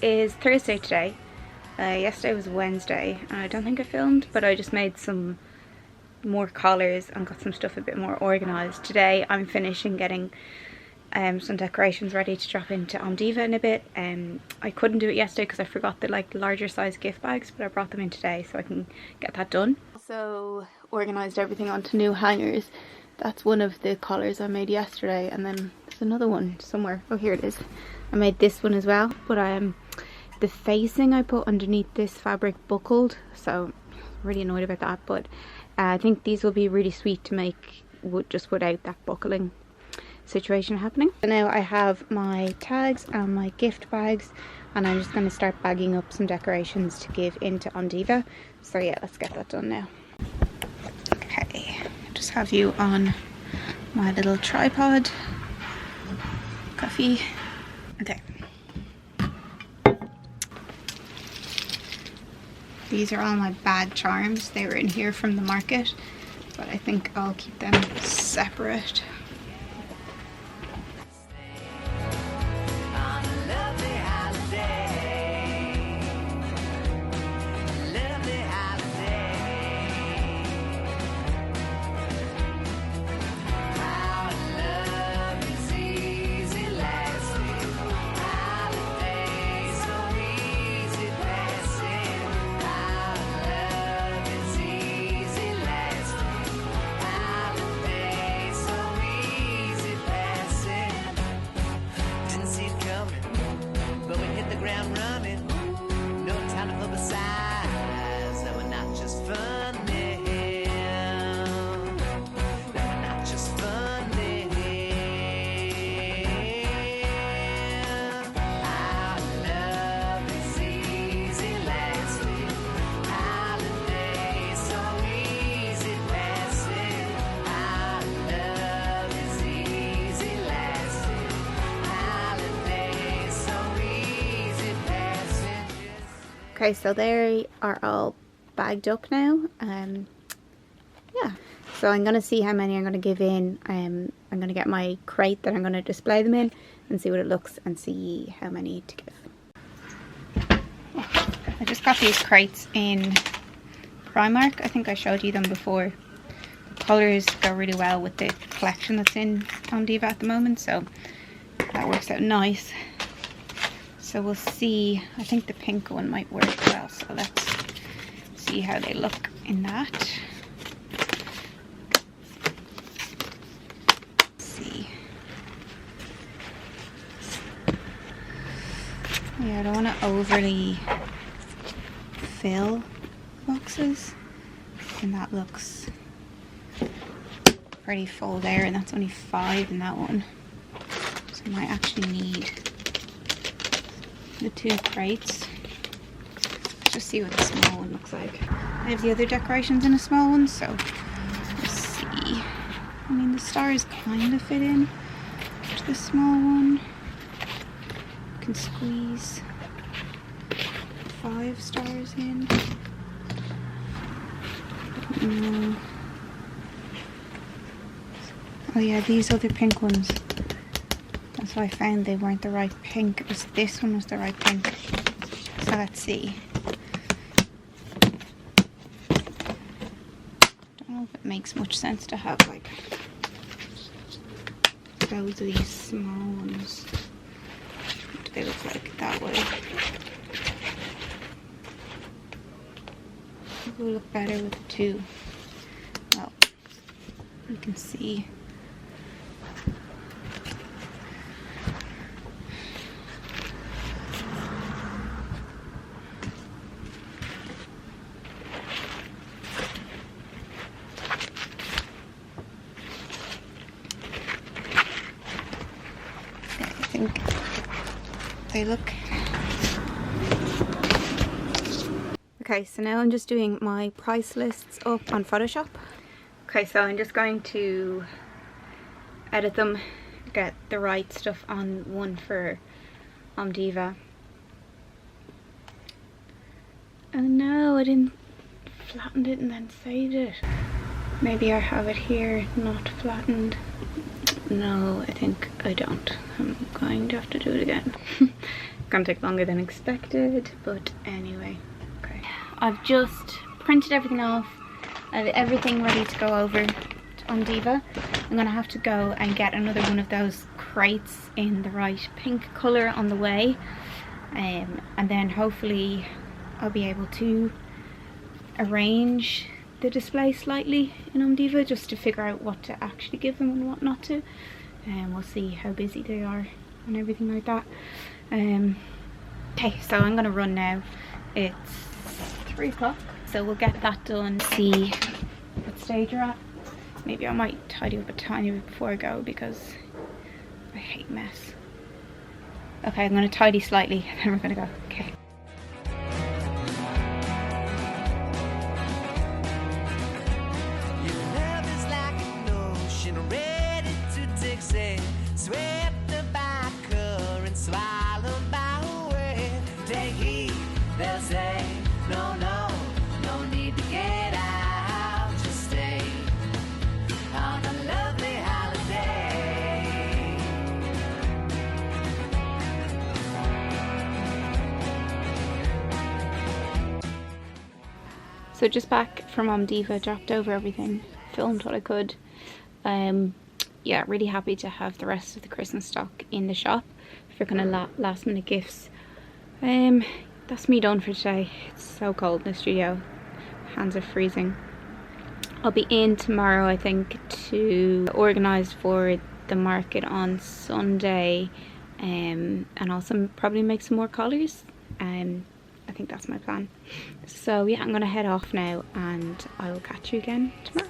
it is Thursday today. Yesterday was Wednesday and I don't think I filmed, but I just made some more collars and got some stuff a bit more organised. Today I'm finishing getting some decorations ready to drop into Omdiva in a bit. I couldn't do it yesterday because I forgot the larger size gift bags, but I brought them in today so I can get that done. Also organised everything onto new hangers. That's one of the collars I made yesterday, and then there's another one somewhere. Oh, here it is. I made this one as well, but the facing I put underneath this fabric buckled, so I'm really annoyed about that. But I think these will be really sweet to make just without that buckling situation happening. So now I have my tags and my gift bags, and I'm just going to start bagging up some decorations to give into Omdiva. So yeah, let's get that done now. Okay, I just have you on my little tripod. Coffee. Okay. These are all my bag charms. They were in here from the market, but I think I'll keep them separate. Okay, so they are all bagged up now. Yeah, so I'm going to see how many I'm going to give in. I'm going to get my crate that I'm going to display them in and see what it looks and see how many to give. I just got these crates in Primark. I think I showed you them before. The colours go really well with the collection that's in Omdiva at the moment, so that works out nice. So we'll see. I think the pink one might work well, so let's see how they look in that. Let's see. Yeah, I don't want to overly fill boxes, and that looks pretty full there, and that's only 5 in that one, so I might actually need the 2 crates. Just see what the small one looks like. I have the other decorations in a small one, so let's see. I mean, the stars kind of fit in to the small one. You can squeeze 5 stars in. Oh yeah, these other pink ones. That's why I found they weren't the right pink. It was this one was the right pink. So let's see. Don't know if it makes much sense to have like those of these small ones. What do they look like that way? It will look better with 2. Well, you can see. They look. Okay, so now I'm just doing my price lists up on Photoshop. Okay, so I'm just going to edit them, get the right stuff on one for Omdiva. Oh no, I didn't flatten it and then saved it. Maybe I have it here, not flattened. No, I think I don't. I'm going to have to do it again. Gonna take longer than expected, but anyway. Okay. I've just printed everything off. I have everything ready to go over on Diva. I'm gonna have to go and get another one of those crates in the right pink colour on the way. And then hopefully I'll be able to arrange the display slightly in Diva just to figure out what to actually give them and what not to. And we'll see how busy they are and everything like that. Okay, so I'm gonna run now. It's 3 o'clock, so we'll get that done, see what stage you're at. Maybe I might tidy up a tiny bit before I go because I hate mess. Okay, I'm gonna tidy slightly and then we're gonna go. Okay. So just back from Diva, dropped over everything, filmed what I could. Yeah, really happy to have the rest of the Christmas stock in the shop for kind of last minute gifts. That's me done for today. It's so cold in the studio, hands are freezing. I'll be in tomorrow, I think, to organise for the market on Sunday, and also probably make some more collars. I think that's my plan. So yeah, I'm gonna head off now and I will catch you again tomorrow.